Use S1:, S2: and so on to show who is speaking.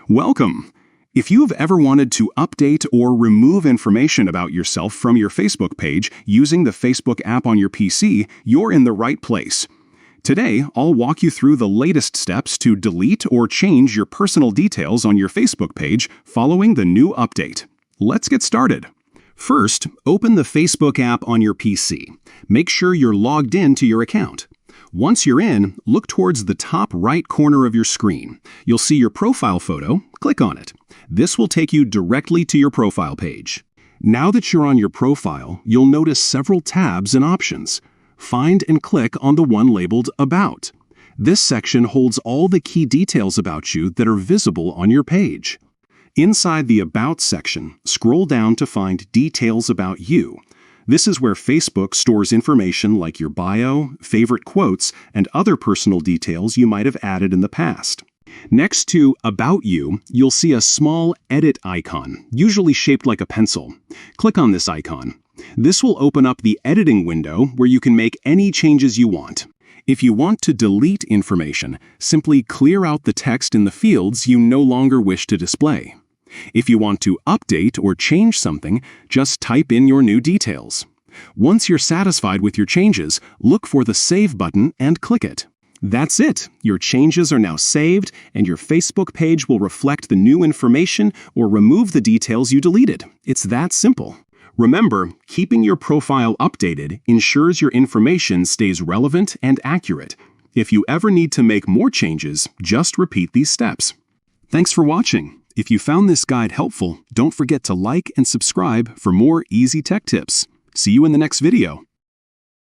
S1: Welcome! If you have ever wanted to update or remove information about yourself from your Facebook page using the Facebook app on your PC, you're in the right place. Today, I'll walk you through the latest steps to delete or change your personal details on your Facebook page following the new update. Let's get started. First, open the Facebook app on your PC. Make sure you're logged in to your account. Once you're in, look towards the top right corner of your screen. You'll see your profile photo. Click on it. This will take you directly to your profile page. Now that you're on your profile, you'll notice several tabs and options. Find and click on the one labeled About. This section holds all the key details about you that are visible on your page. Inside the About section, scroll down to find Details About You. This is where Facebook stores information like your bio, favorite quotes, and other personal details you might have added in the past. Next to About You, you'll see a small Edit icon, usually shaped like a pencil. Click on this icon. This will open up the editing window where you can make any changes you want. If you want to delete information, simply clear out the text in the fields you no longer wish to display. If you want to update or change something, just type in your new details. Once you're satisfied with your changes, look for the Save button and click it. That's it! Your changes are now saved, and your Facebook page will reflect the new information or remove the details you deleted. It's that simple. Remember, keeping your profile updated ensures your information stays relevant and accurate. If you ever need to make more changes, just repeat these steps. Thanks for watching. If you found this guide helpful, don't forget to like and subscribe for more easy tech tips. See you in the next video.